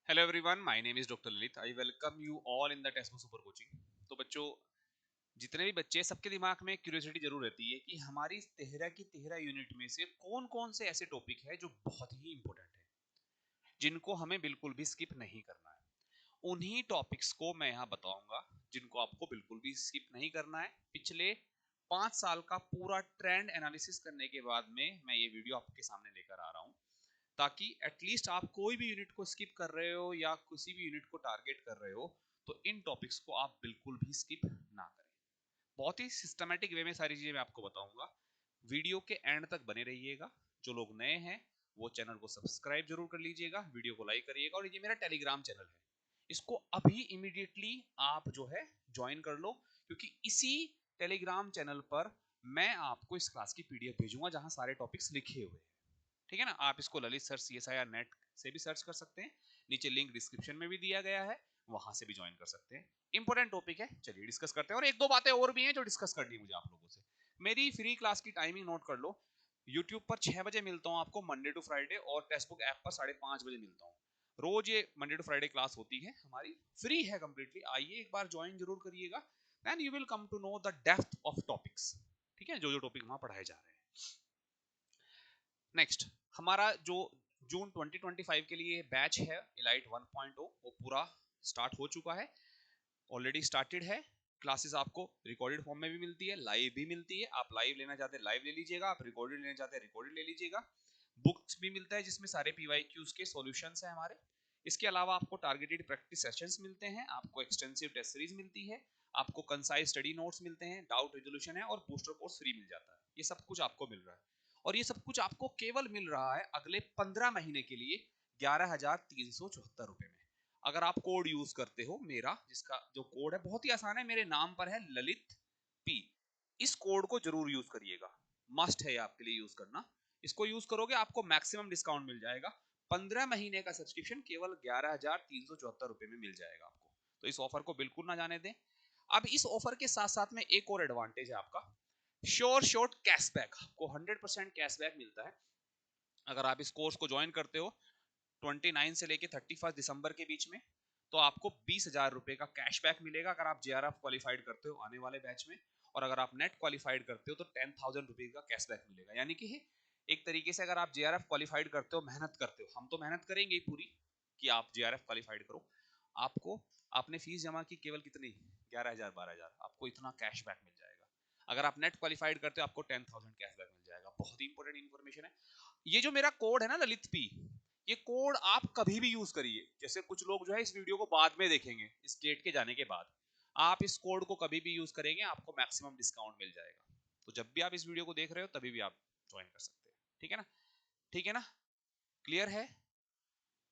Hello everyone, my name is doctor Lalit. I welcome you all in the textbook super coaching. तो बच्चों, जितने भी बच्चे, सबके दिमाग में क्यूरियोसिटी जरूर रहती है कि हमारी 13 की 13 यूनिट में से कौन कौन से ऐसे टॉपिक है जो बहुत ही इंपॉर्टेंट है, जिनको हमें बिल्कुल भी स्किप नहीं करना है। उन्हीं टॉपिक्स को मैं यहाँ बताऊंगा जिनको आपको बिल्कुल भी स्किप नहीं करना है। पिछले 5 साल का पूरा ट्रेंड एनालिसिस करने के बाद में मैं ये वीडियो आपके सामने लेकर आ रहा हूँ, ताकि एटलीस्ट आप कोई भी यूनिट को स्किप कर रहे हो या किसी भी यूनिट को टारगेट कर रहे हो तो इन टॉपिक्स को आप बिल्कुल भी स्किप ना करें। बहुत ही सिस्टमेटिक वे में सारी चीजें मैं आपको बताऊंगा। वीडियो के एंड तक बने रहिएगा। जो लोग नए हैं वो चैनल को सब्सक्राइब जरूर कर लीजिएगा, वीडियो को लाइक करिएगा। और ये मेरा टेलीग्राम चैनल है, इसको अभी इमीडिएटली आप जो है ज्वाइन कर लो, क्योंकि इसी टेलीग्राम चैनल पर मैं आपको इस क्लास की पीडीएफ भेजूंगा जहां सारे टॉपिक्स लिखे हुए हैं। ठीक है ना। आप इसको ललित सर CSIR नेट से भी सर्च कर सकते हैं, नीचे लिंक डिस्क्रिप्शन में भी दिया गया है, वहां से भी ज्वाइन कर सकते हैं। इंपॉर्टेंट टॉपिक है, चलिए डिस्कस करते हैं। और एक दो बातें और भी हैं जो डिस्कस करनी है मुझे आप लोगों से। मेरी फ्री क्लास की टाइमिंग नोट कर लो। यूट्यूब पर 6 बजे मिलता हूँ आपको मंडे टू फ्राइडे, और टेक्स्टबुक ऐप पर 5:30 बजे मिलता हूँ। रोज ये मंडे टू फ्राइडे क्लास होती है हमारी, फ्री है कंप्लीटली। आइए एक बार ज्वाइन जरूर करिएगा, then you will come to know the depth of topics. ठीक है, जो जो टॉपिक वहां पढ़ाए जा रहे हैं। नेक्स्ट, हमारा जो जून 2025 के लिए बैच है इलाइट 1.0, वो पूरा स्टार्ट हो चुका है, ऑलरेडी स्टार्टेड है। क्लासेस आपको रिकॉर्डेड फॉर्म में भी मिलती है, लाइव भी मिलती है। आप लाइव लेना चाहते हैं लाइव ले लीजिएगा, आप रिकॉर्डेड लेना चाहते हैं रिकॉर्डेड ले लीजिएगा। बुक्स भी मिलता है जिसमें सारे PYQs के सॉल्यूशंस हैं हमारे। इसके अलावा आपको टारगेटेड प्रैक्टिस सेशंस मिलते हैं, आपको एक्सटेंसिव टेस्ट सीरीज मिलती है, आपको कंसाइज स्टडी नोट्स मिलते हैं, डाउट रिजोल्यूशन है, और बूस्टर कोर्स फ्री मिल जाता है। ये सब कुछ आपको मिल रहा है, और ये सब कुछ आपको केवल मिल रहा है अगले 15 महीने के लिए 11,374 रुपए में। अगर आप कोड यूज करते हो मेरा, जिसका जो कोड है बहुत ही आसान है, मेरे नाम पर है ललित P। इस कोड को जरूर यूज करिएगा, मस्ट है आपके लिए यूज करना। इसको यूज करोगे आपको मैक्सिमम डिस्काउंट मिल जाएगा। 15 महीने का सब्सक्रिप्शन केवल 11,374 रुपए में मिल जाएगा आपको। तो इस ऑफर को बिल्कुल ना जाने दें। अब इस ऑफर के साथ साथ में एक और एडवांटेज है आपका, श्योर शॉर्ट कैशबैक। आपको 100% कैशबैक मिलता है अगर आप इस कोर्स को ज्वाइन करते हो 29 से लेके 31 दिसंबर के बीच में। तो आपको 20,000 रुपए का कैशबैक मिलेगा अगर आप JRF क्वालिफाइड करते हो आने वाले बैच में। और अगर आप नेट क्वालिफाइड करते हो तो 10,000 रुपए का कैशबैक मिलेगा। यानी कि एक तरीके से अगर आप JRF क्वालिफाइड करते हो, मेहनत करते हो, हम तो मेहनत करेंगे पूरी कि आप JRF क्वालिफाइड करो, आपको आपने फीस जमा की केवल कितनी, 11,000 12,000, आपको इतना कैशबैक मिल जाएगा। अगर आप नेट क्वालिफाइड करते हो आपको 10,000 कैशबैक मिल जाएगा। बहुत ही इंपॉर्टेंट इन्फॉर्मेशन है। ये जो मेरा कोड है ना ललित P, ये कोड आप कभी भी यूज करिए। जैसे कुछ लोग जो है इस वीडियो को बाद में देखेंगे, इस डेट के जाने के बाद, आप इस कोड को कभी भी यूज करेंगे आपको मैक्सिमम डिस्काउंट मिल जाएगा। तो जब भी आप इस वीडियो को देख रहे हो तभी भी आप ज्वाइन कर सकते हैं। ठीक है ना, ठीक है ना, क्लियर है?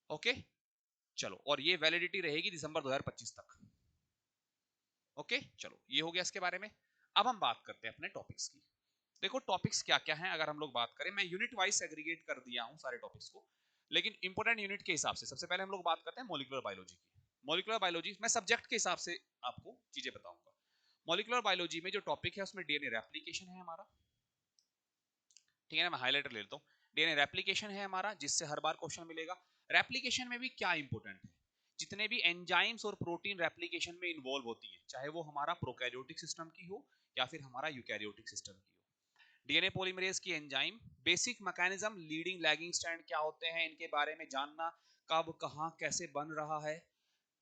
ओके, चलो। और ये वैलिडिटी रहेगी दिसंबर 2025 तक। ओके, चलो, ये हो गया इसके बारे में। अब हम बात करते हैं अपने टॉपिक्स की। देखो टॉपिक्स क्या क्या हैं, अगर हम लोग बात करें, मैं यूनिट वाइज सेग्रीगेट कर दिया हूं सारे टॉपिक्स को, लेकिन इंपॉर्टेंट यूनिट के हिसाब से सबसे पहले हम लोग बात करते हैं मॉलिक्यूलर बायोलॉजी की। मॉलिक्यूलर बायोलॉजी मैं सब्जेक्ट के हिसाब से आपको चीजें बताऊंगा। मॉलिक्यूलर बायोलॉजी में जो टॉपिक है उसमें DNA रेप्लिकेशन है हमारा। ठीक है ना, मैं हाईलाइटर ले लेता हूँ। DNA रेप्लिकेशन है हमारा, जिससे हर बार क्वेश्चन मिलेगा। रेप्लिकेशन में भी क्या इंपॉर्टेंट है, जितने भी एंजाइम्स और प्रोटीन रेप्लिकेशन में इन्वॉल्व होती हैं, चाहे वो हमारा प्रोकैरियोटिक सिस्टम की हो या फिर हमारा यूकैरियोटिक सिस्टम की हो। DNA पॉलीमरेज की enzyme, basic mechanism, leading lagging strand क्या होते हैं, इनके बारे में जानना, कब कहां कैसे बन रहा है।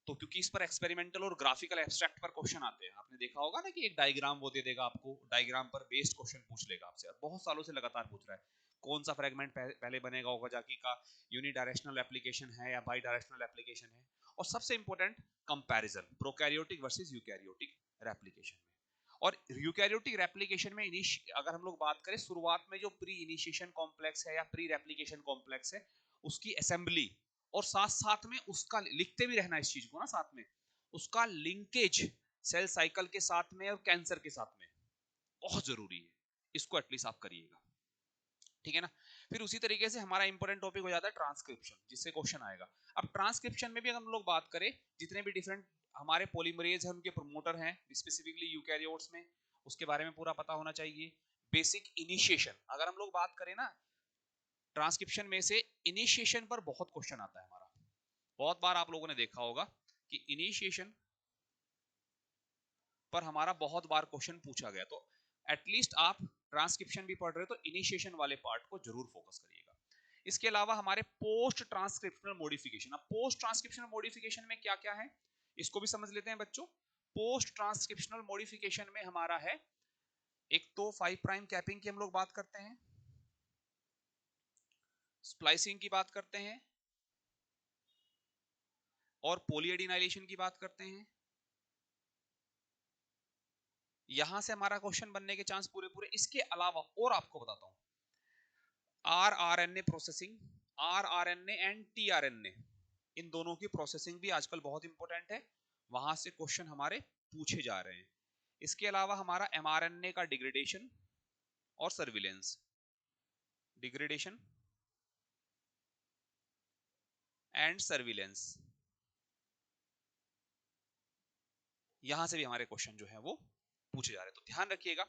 तो क्योंकि इस पर एक्सपेरिमेंटल और ग्राफिकल एब्स्ट्रैक्ट पर क्वेश्चन आते हैं, आपने देखा होगा ना कि एक डायग्राम वो दे देगा आपको, डायग्राम पर बेस्ड क्वेश्चन पूछ लेगा आपसे, और बहुत सालों से लगातार पूछ रहा है कौन सा फ्रेगमेंट पहले बनेगा ओकाजाकी का, यूनिडायरेक्शनल एप्लीकेशन है या बाई डायरेक्शनल एप्लीकेशन है। और सबसे important comparison prokaryotic versus eukaryotic replication में। और यूकैरियोटिक रेप्लिकेशन में अगर हम लोग बात करें, शुरुआत में जो प्री इनिशिएशन कॉम्प्लेक्स है या प्री रेप्लिकेशन कॉम्प्लेक्स है, उसकी असेंबली, और साथ साथ में उसका लिखते भी रहना इस चीज को ना, साथ में उसका लिंकेज सेल साइकिल के साथ में और कैंसर के साथ में बहुत जरूरी है। इसको एटलीस्ट आप करिएगा। ठीक है ना। फिर उसी तरीके से हमारा इंपॉर्टेंट टॉपिक हो जाता है ट्रांसक्रिप्शन, जिससे क्वेश्चन आएगा। अब ट्रांसक्रिप्शन में भी अगर हम लोग बात करें, जितने भी डिफरेंट हमारे पॉलीमरेज हैं, उनके प्रोमोटर हैं, स्पेसिफिकली यूकैरियोट्स में, उसके बारे में पूरा पता होना चाहिए। बेसिक इनिशिएशन, अगर हम लोग बात करें ना ट्रांसक्रिप्शन में से, इनिशिएशन पर बहुत क्वेश्चन आता है हमारा। बहुत बार आप लोगों ने देखा होगा कि इनिशिएशन पर हमारा बहुत बार क्वेश्चन पूछा गया, तो एटलीस्ट आप ट्रांसक्रिप्शन भी पढ़ रहे हो तो इनिशिएशन वाले पार्ट को जरूर फोकस करिएगा। इसके अलावा हमारे पोस्ट ट्रांसक्रिप्शनल मॉडिफिकेशन, अब पोस्ट ट्रांसक्रिप्शनल मॉडिफिकेशन में क्या क्या है इसको भी समझ लेते हैं बच्चों। पोस्ट ट्रांसक्रिप्शनल मॉडिफिकेशन में हमारा है, एक तो 5 प्राइम कैपिंग की हम लोग बात करते हैं, स्प्लाइसिंग की बात करते हैं और पॉलीएडिनाइलेशन की बात करते हैं। यहां से हमारा क्वेश्चन बनने के चांस पूरे पूरे। इसके अलावा और आपको बताता हूं, rRNA processing, rRNA and tRNA, इन दोनों की प्रोसेसिंग भी आजकल बहुत इंपॉर्टेंट है, वहां से क्वेश्चन हमारे पूछे जा रहे हैं। इसके अलावा हमारा एमआरएनए का डिग्रेडेशन और सर्विलेंस, डिग्रेडेशन एंड सर्विलेंस, यहां से भी हमारे क्वेश्चन जो है वो पूछे जा रहे हैं, तो ध्यान रखिएगा।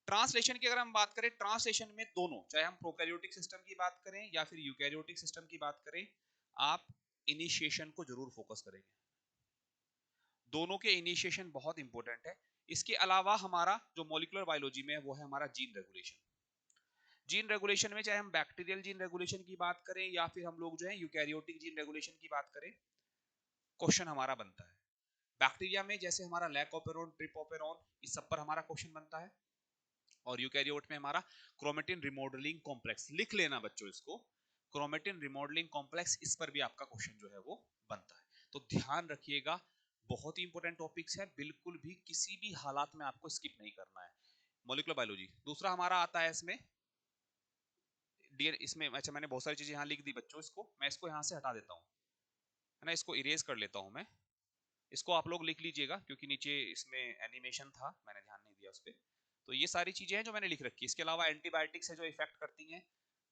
ट्रांसलेशन की अगर हम बात करें, ट्रांसलेशन में दोनों, चाहे हम प्रोकैरियोटिक सिस्टम की बात करें या फिर यूकैरियोटिक सिस्टम की बात करें, आप इनिशिएशन को जरूर फोकस करेंगे, दोनों के इनिशिएशन बहुत इंपॉर्टेंट है। इसके अलावा हमारा जो मॉलिक्यूलर बायोलॉजी में है वो है हमारा जीन रेगुलेशन। जीन रेगुलेशन में चाहे हम बैक्टीरियल जीन रेगुलेशन की बात करें या फिर हम लोग जो है यूकैरियोटिक जीन रेगुलेशन की बात करें, क्वेश्चन हमारा बनता है। बैक्टीरिया में जैसे हमारा लैकोपेरोन, ट्रिपोपेरोन, इस सब पर हमारा क्वेश्चन बनता है, और यूकैरियोट में हमारा क्रोमेटिन रिमॉडलिंग कॉम्प्लेक्स, लिख लेना बच्चों इसको, क्रोमेटिन रिमॉडलिंग कॉम्प्लेक्स, इस पर भी आपका क्वेश्चन जो है वो बनता है। तो ध्यान रखिएगा, बहुत ही इंपॉर्टेंट टॉपिक्स है, बिल्कुल भी किसी भी हालात में आपको स्किप नहीं करना है। मॉलिक्यूलर बायोलॉजी दूसरा हमारा आता है इसमें इसमें अच्छा मैंने बहुत सारी चीजें यहाँ लिख दी बच्चों, इसको मैं इसको यहाँ से हटा देता हूँ, है ना, इसको इरेज कर लेता हूँ मैं, इसको आप लोग लिख लीजिएगा क्योंकि नीचे इसमें एनिमेशन था, मैंने ध्यान नहीं दिया उस पर। तो ये सारी चीजें हैं जो मैंने लिख रखी है। इसके अलावा एंटीबायोटिक्स है जो इफेक्ट करती हैं,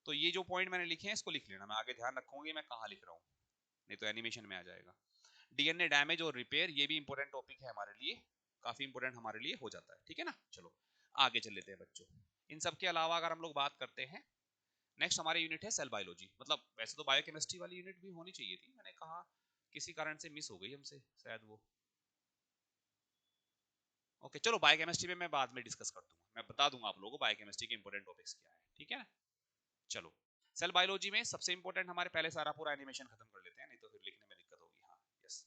तो ये जो पॉइंट मैंने लिखे हैं इसको लिख लेना, मैं आगे ध्यान रखूंगी मैं कहाँ लिख रहा हूँ, नहीं तो एनिमेशन में आ जाएगा। डीएनए डैमेज और रिपेयर, ये भी इंपॉर्टेंट टॉपिक है हमारे लिए, काफी इंपॉर्टेंट हमारे लिए हो जाता है, ठीक है ना। चलो आगे चल लेते हैं बच्चों। इन सब के अलावा अगर हम लोग बात करते हैं, नेक्स्ट हमारे यूनिट है सेल बायोलॉजी, मतलब वैसे तो बायोकेमिस्ट्री वाली यूनिट भी होनी चाहिए थी, मैंने कहा किसी कारण से मिस हो गई हमसे शायद वो। ओके चलो बायोकेमिस्ट्री में मैं बाद में डिस्कस कर दूंगा, मैं बता दूंगा आप लोगों को बायोकेमिस्ट्री के इंपॉर्टेंट टॉपिक्स क्या है, ठीक है ना। चलो सेल बायोलॉजी में सबसे इंपॉर्टेंट हमारे, पहले सारा पूरा एनिमेशन खत्म कर लेते हैं नहीं तो फिर लिखने में दिक्कत होगी। हाँ यस,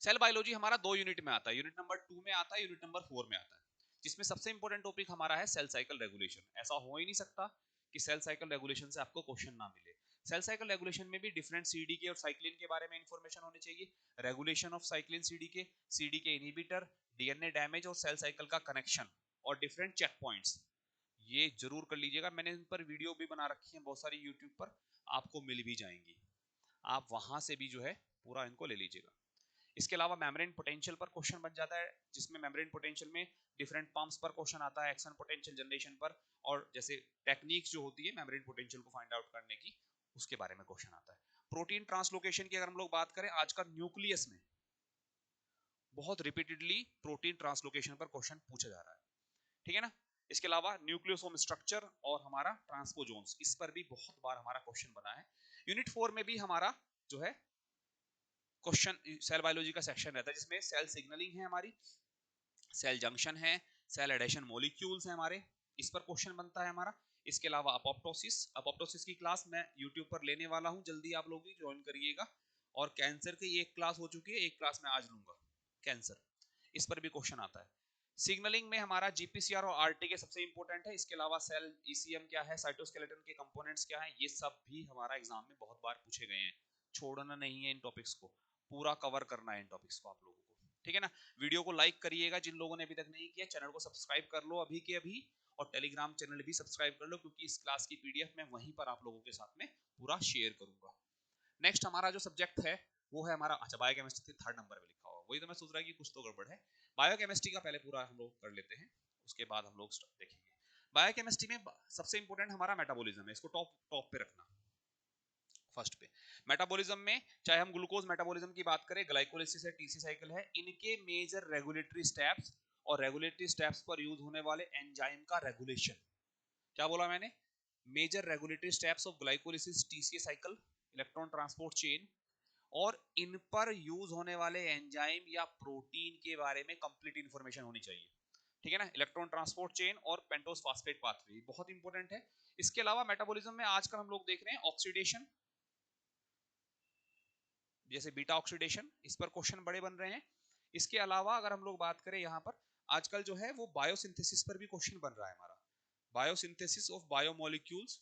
सेल बायोलॉजी हमारा दो यूनिट में आता है, यूनिट नंबर 2 में आता है, यूनिट नंबर 4 में आता है, जिसमें सबसे इंपॉर्टेंट टॉपिक हमारा है सेल साइकिल रेगुलेशन। ऐसा हो ही नहीं सकता कि सेल साइकिल रेगुलेशन से आपको क्वेश्चन ना मिले। सेल साइकिल रेगुलेशन में भी डिफरेंट सीडीके और साइक्लिन के बारे में इंफॉर्मेशन होनी चाहिए, regulation of cyclin CDK, CDK inhibitor, DNA damage और सेल साइकिल का कनेक्शन और डिफरेंट चेक पॉइंट्स, ये जरूर कर लीजिएगा। मैंने इन पर वीडियो भी बना रखी है बहुत सारी यूट्यूब पर, आपको मिल भी जाएंगी, आप वहां से भी जो है पूरा इनको ले लीजिएगा। इसके अलावा मेम्ब्रेन पोटेंशियल पर क्वेश्चन बन जाता है, जिसमें मेम्ब्रेन पोटेंशियल में डिफरेंट पंप्स पर क्वेश्चन आता है, एक्शन पोटेंशियल जनरेशन पर, और जैसे टेक्निक्स जो होती है मेम्ब्रेन पोटेंशियल को फाइंड आउट करने की, उसके बारे में क्वेश्चन आता है। प्रोटीन ट्रांसलोकेशन की अगर हम लोग बात करें, आजकल न्यूक्लियस में बहुत रिपीटेडली प्रोटीन ट्रांसलोकेशन पर क्वेश्चन पूछा जा रहा है, ठीक है ना। इसके अलावा न्यूक्लियोसोम स्ट्रक्चर और हमारा ट्रांसपोजोन्स, इस पर भी बहुत बार हमारा क्वेश्चन बना है। यूनिट 4 में भी हमारा जो है क्वेश्चन सेल बायोलॉजी का सेक्शन रहता है, जिसमें सेल सिग्नलिंग है हमारी, सेल जंक्शन है, सेल एडेशन मॉलिक्यूल्स है हमारे, इस पर क्वेश्चन बनता है हमारा। इसके अलावा अपोप्टोसिस, अपोप्टोसिस की क्लास मैं यूट्यूब पर लेने वाला हूं, जल्दी आप लोग भी ज्वाइन करिएगा। और कैंसर की एक क्लास हो चुकी है, एक क्लास मैं आज लूंगा कैंसर, इस पर भी क्वेश्चन आता है। सिग्नलिंग में हमारा जीपीसीआर और आरटीके सबसे इंपॉर्टेंट है। इसके अलावा सेल ईसीएम क्या है, साइटोस्केलेटन के कंपोनेंट्स क्या है, ये सब भी हमारा एग्जाम में बहुत बार पूछे गए हैं, छोड़ना नहीं है इन टॉपिक्स को, पूरा कवर करना है इन टॉपिक्स को आप लोगों को, ठीक है ना। वीडियो को लाइक करिएगा, जिन लोगों ने अभी तक नहीं किया चैनल को सब्सक्राइब कर लो अभी के अभी, और टेलीग्राम चैनल भी सब्सक्राइब कर लो, क्योंकि इस क्लास की पीडीएफ मैं वहीं पर आप लोगों के साथ में पूरा शेयर करूंगा। नेक्स्ट हमारा जो सब्जेक्ट है वो है हमारा, अच्छा बायोकेमिस्ट्री 3rd नंबर पे लिखा हुआ, वही तो मैं सोच रहा कि कुछ तो गड़बड़ है। बायोकेमिस्ट्री का पहले पूरा हम लोग कर लेते हैं, उसके बाद हम लोग देखेंगे। बायोकेमिस्ट्री में सबसे इंपॉर्टेंट हमारा मेटाबॉलिज्म है, इसको टॉप टॉप पे रखना फर्स्ट पे। मेटाबॉलिज्म में चाहे हम ग्लूकोज मेटाबॉलिज्म की बात करें, ग्लाइकोलिसिस है, टीसी साइकिल है, इनके मेजर रेगुलेटरी स्टेप्स और रेगुलेटरी स्टेप्स पर यूज होने वाले एंजाइम का रेगुलेशन, क्या बोला मैंने, major regulatory steps of glycolysis TC cycle, electron transport chain और इन पर यूज होने वाले एंजाइम या प्रोटीन के बारे में कंप्लीट इंफॉर्मेशन होनी चाहिए, ठीक है ना। इलेक्ट्रॉन ट्रांसपोर्ट चेन और पेंटोस फास्फेट पाथवे बहुत इंपॉर्टेंट है। इसके अलावा मेटाबॉलिज्म में आजकल हम लोग देख रहे हैं ऑक्सीडेशन, जैसे बीटा ऑक्सीडेशन, इस पर क्वेश्चन बड़े बन रहे हैं। इसके अलावा अगर हम लोग बात करें यहाँ पर आजकल जो है वो बायोसिंथेसिस पर भी क्वेश्चन बन रहा है हमारा, बायोसिंथेसिस ऑफ बायोमोलिक्यूल्स,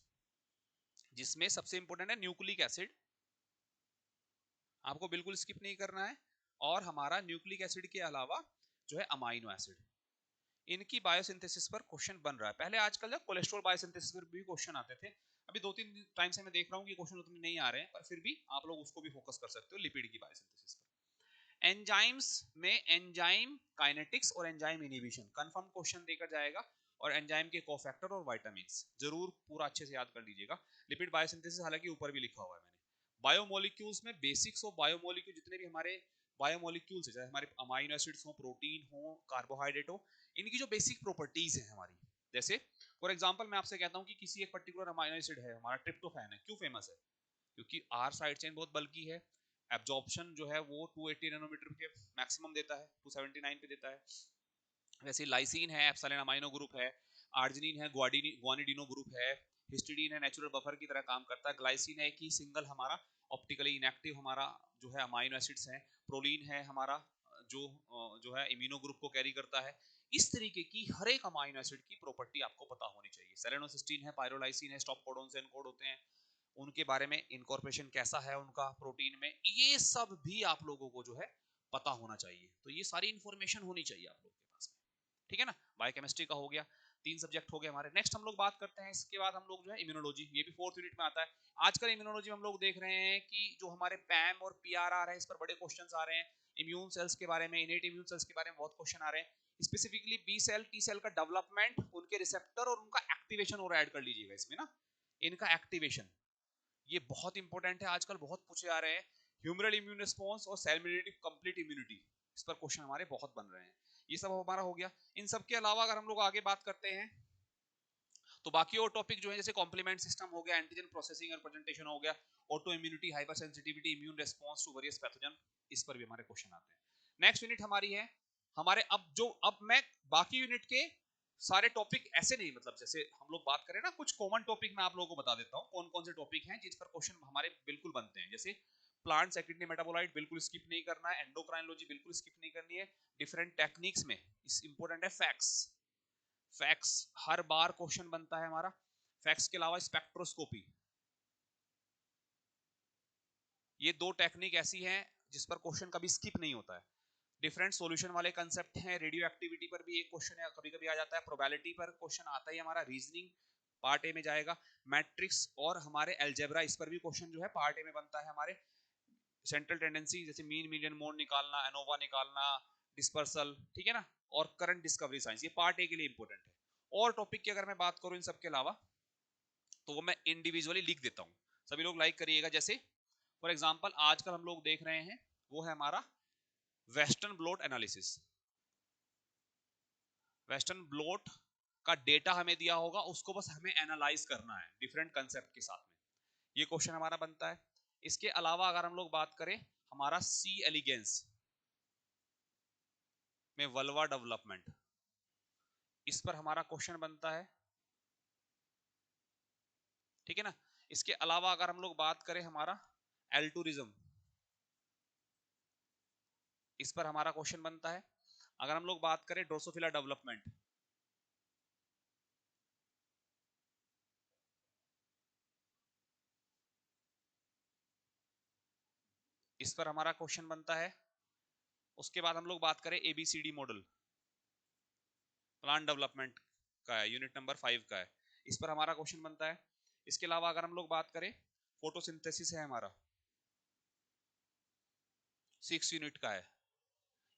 जिसमें सबसे इंपॉर्टेंट है न्यूक्लिक एसिड, आपको बिल्कुल स्किप नहीं करना है। और हमारा न्यूक्लिक एसिड के अलावा जो है अमाइनो एसिड, इनकी बायोसिंथेसिस पर क्वेश्चन बन रहा है। पहले आजकल जब कोलेस्ट्रॉल बायोसिंथेसिस पर भी क्वेश्चन आते थे, अभी 2-3 टाइम से मैं देख रहा हूँ कि क्वेश्चन उतने नहीं आ रहे हैं, पर फिर भी आप लोग उसको भी फोकस कर सकते हो लिपिड की बायोसिंथेसिस पर। एंजाइम्स में एंजाइम काइनेटिक्स और एंजाइम इनहिबिशन कंफर्म क्वेश्चन देकर जाएगा, और एंजाइम के कोफैक्टर और विटामिन्स जरूर पूरा अच्छे से याद कर लीजिएगा। लिपिड बायोसिंथेसिस हालांकि ऊपर भी लिखा हुआ है मैंने। बायोमोलिक्यूल्स में बेसिक्स ऑफ बायोमोलिक्यूल, जितने भी हमारे बायोमोलिक्यूल्स है, चाहे हमारे अमाइनो एसिड्स हो, प्रोटीन हो, कार्बोहाइड्रेट हो, इनकी जो बेसिक प्रॉपर्टीज है हमारी, जैसे फॉर एग्जांपल मैं आपसे कहता हूं कि किसी एक पर्टिकुलर अमाइनो एसिड है हमारा ट्रिप्टोफैन है, क्यों फेमस है? क्योंकि आर साइड चेन बहुत बल्की है, एब्जॉर्प्शन जो है वो 280 नैनोमीटर के मैक्सिमम देता है, 279 पे देता है। वैसे लाइसिन है, एप्सिलॉन अमाइनो ग्रुप है, आर्जिनिन है, ग्वानिडीनो ग्रुप है, हिस्टिडीन है, नेचुरल बफर की तरह काम करता है, ग्लाइसिन है कि सिंगल हमारा ऑप्टिकली इनएक्टिव हमारा जो है अमाइनो एसिड्स हैं, प्रोलीन है हमारा जो है इम्यूनो ग्रुप को कैरी करता है। इस तरीके की हर एक अमाइनो एसिड की प्रॉपर्टी आपको पता होनी चाहिए। सेलेनोसिस्टीन है, पायरोलाइसिन है, स्टॉप कोडॉन से एनकोड होते हैं, उनके बारे में इनकॉर्पोरेशन कैसा है उनका प्रोटीन में, ये सब भी आप लोगों को जो है पता होना चाहिए। तो ये सारी इंफॉर्मेशन होनी चाहिए आप लोगों के पास में, ठीक है ना। बायोकेमिस्ट्री का हो गया, 3 सब्जेक्ट हो गए हमारे। नेक्स्ट हम लोग बात करते हैं, इसके बाद हम लोग जो है इम्यूनोलॉजी, ये भी 4th यूनिट में आता है। आजकल इम्यूनोलॉजी में हम लोग देख रहे हैं कि जो हमारे पैम और पीआरआर है, इस पर बड़े क्वेश्चंस आ रहे हैं। इम्यून सेल्स के बारे में, इनेट इम्यून सेल्स के बारे में बहुत क्वेश्चन आ रहे हैं, specifically B cell T cell का डेवलपमेंट, उनके रिसेप्टर और उनका एक्टिवेशन और ऐड कर लीजिएगा इसमें ना, इनका एक्टिवेशन ये बहुत इंपॉर्टेंट है, आजकल बहुत पूछे आ रहे हैं। ह्यूमरल इम्यून रिस्पांस और सेल मेडिएटेड कंप्लीट इम्यूनिटी, इस पर क्वेश्चन हमारे बहुत बन रहे हैं। ये सब हमारा हो गया। इन सब के अलावा अगर हम लोग आगे बात करते हैं तो बाकी और टॉपिक जो है जैसे कॉम्प्लीमेंट सिस्टम हो गया, एंटीजन प्रोसेसिंग और प्रेजेंटेशन हो गया, autoimmunity, hypersensitivity, immune response to various pathogen, इस पर भी हमारे क्वेश्चन आते हैं। नेक्स्ट यूनिट हमारी है हमारे अब मैं बाकी यूनिट के सारे टॉपिक ऐसे नहीं, मतलब जैसे हम लोग बात करें ना, कुछ कॉमन टॉपिक मैं आप लोगों को बता देता हूँ कौन कौन से टॉपिक हैं जिस पर क्वेश्चन हमारे बिल्कुल बनते हैं। जैसे प्लांट सेक्रेटरी मेटाबोलाइट बिल्कुल स्किप नहीं करना है, एंडोक्राइनोलॉजी बिल्कुल स्किप नहीं करनी है, डिफरेंट टेक्निक्स में इस इंपॉर्टेंट है फैक्स, फैक्स हर बार क्वेश्चन बनता है हमारा। फैक्स के अलावा स्पेक्ट्रोस्कोपी, ये 2 टेक्निक ऐसी हैं जिस पर क्वेश्चन कभी स्किप नहीं होता है। डिफरेंट सॉल्यूशन वाले कंसेप्ट हैं, रेडियो एक्टिविटी पर भी एक क्वेश्चन है कभी कभी आ जाता है, प्रोबेबिलिटी पर क्वेश्चन आता है हमारा, रीजनिंग पार्ट ए में जाएगा, मैट्रिक्स और हमारे अलजेब्रा, इस पर भी क्वेश्चन जो है पार्ट ए में बनता है हमारे। सेंट्रल टेंडेंसी जैसे मीन मीडियन मोड निकालना, एनोवा निकालना, डिस्पर्सल, ठीक है ना, और करंट डिस्कवरी साइंस, ये पार्ट ए के लिए इंपॉर्टेंट है। और टॉपिक की अगर मैं बात करूं इन सब के अलावा तो वो मैं इंडिविजुअली लिख देता हूं, सभी लोग लाइक करिएगा। जैसे फॉर एग्जांपल आजकल हम लोग देख रहे हैं वो है हमारा western bloat analysis. Western bloat का डेटा हमें दिया होगा, उसको बस हमें एनालाइज करना है डिफरेंट कंसेप्ट के साथ में, ये क्वेश्चन हमारा बनता है। इसके अलावा अगर हम लोग बात करें हमारा सी एलिगेंस में वल्वा डेवलपमेंट, इस पर हमारा क्वेश्चन बनता है, ठीक है ना। इसके अलावा अगर हम लोग बात करें हमारा एल्टूरिज्म, इस पर हमारा क्वेश्चन बनता है। अगर हम लोग बात करें ड्रोसोफिला डेवलपमेंट, इस पर हमारा क्वेश्चन बनता है। उसके बाद हम लोग बात करें एबीसीडी मॉडल, प्लांट डेवलपमेंट का है, यूनिट नंबर 5 का है, इस पर हमारा क्वेश्चन बनता है। इसके अलावा अगर हम लोग बात करें फोटोसिंथेसिस है हमारा, 6 यूनिट का है,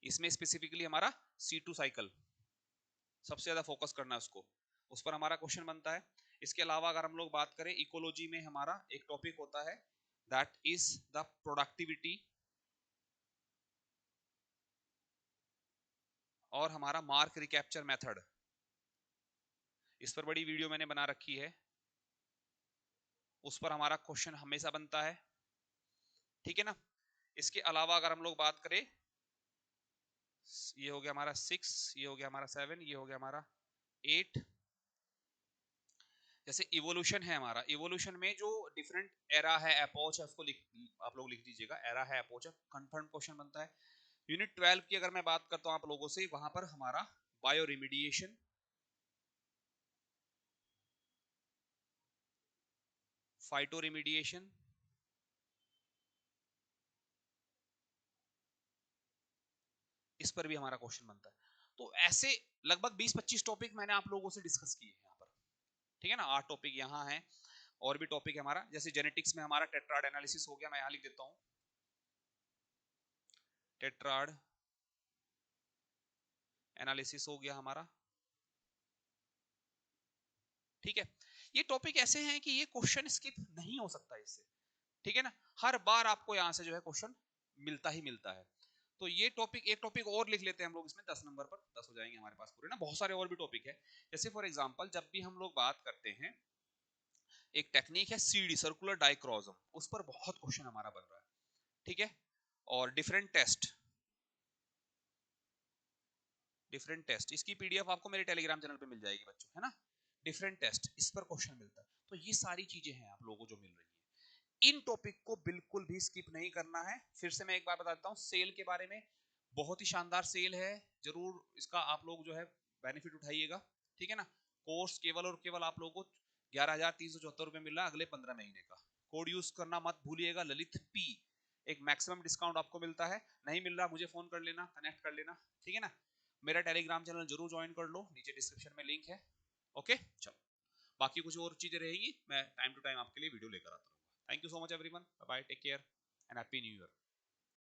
इसमें स्पेसिफिकली हमारा C2 साइकिल सबसे ज्यादा फोकस करना है उसको, उस पर हमारा क्वेश्चन बनता है। इसके अलावा अगर हम लोग बात करें इकोलॉजी में हमारा एक टॉपिक होता है दैट इज द प्रोडक्टिविटी, और हमारा मार्क रिकैप्चर मेथड, इस पर बड़ी वीडियो मैंने बना रखी है, उस पर हमारा क्वेश्चन हमेशा बनता है। ठीक है ना। इसके अलावा अगर हम लोग बात करें, ये हो गया हमारा 6, ये हो गया हमारा 7, ये हो गया हमारा 8। जैसे इवोल्यूशन है हमारा, इवोल्यूशन में जो डिफरेंट एरा है, एपोच है, उसको आप लोग लिख दीजिएगा, एरा है, एपोच है, कंफर्म क्वेश्चन बनता है। यूनिट 12 की अगर मैं बात करता हूं आप लोगों से, वहां पर हमारा बायो रिमीडिएशन, फाइटो रिमीडिएशन, इस पर भी हमारा क्वेश्चन बनता है। तो ऐसे लगभग 20-25 टॉपिक मैंने आप लोगों से डिस्कस किए हैं यहाँ पर, ठीक है ना। 8 टॉपिक यहाँ हैं, और भी टॉपिक है हमारा। जैसे जेनेटिक्स में हमारा टेट्राड एनालिसिस हो गया, मैं यहाँ लिख देता हूँ, टेट्राड एनालिसिस हो गया हमारा, ठीक है। ये टॉपिक ऐसे हैं कि ये क्वेश्चन स्किप नहीं हो सकता इससे, ठीक है ना। हर बार आपको यहाँ से जो है क्वेश्चन मिलता ही मिलता है। तो ये टॉपिक, एक टॉपिक और लिख लेते हैं हम लोग इसमें, 10 नंबर पर 10 हो जाएंगे हमारे पास पूरे ना। बहुत सारे और भी टॉपिक है। जैसे फॉर एग्जांपल जब भी हम लोग बात करते हैं, एक टेक्निक है सीडी, सर्कुलर डाइक्रोजम, उस पर बहुत क्वेश्चन हमारा बन रहा है, ठीक है। और डिफरेंट टेस्ट, डिफरेंट टेस्ट, इसकी पीडीएफ आपको मेरे टेलीग्राम चैनल पे मिल जाएगी बच्चों, है ना। डिफरेंट टेस्ट, इस पर क्वेश्चन मिलता है। तो ये सारी चीजें हैं आप लोगों को जो मिल रही है, इन टॉपिक को बिल्कुल भी स्किप नहीं करना है। फिर से मैं एक बार बता देता हूँ सेल के बारे में, बहुत ही शानदार सेल है, जरूर इसका आप लोग जो है बेनिफिट उठाइएगा, ठीक है ना। कोर्स केवल और केवल आप लोगों को 11,374 रुपए मिल रहा है अगले 15 महीने का। कोड यूज करना मत भूलिएगा, ललित पी, एक मैक्सिमम डिस्काउंट आपको मिलता है। नहीं मिल रहा मुझे फोन कर लेना, कनेक्ट कर लेना, ठीक है ना। मेरा टेलीग्राम चैनल जरूर ज्वाइन कर लो, नीचे डिस्क्रिप्शन में लिंक है। ओके चलो, बाकी कुछ और चीजें रहेगी मैं टाइम टू टाइम आपके लिए वीडियो लेकर आता रहूंगा। Thank you so much everyone, bye bye, take care and happy new year.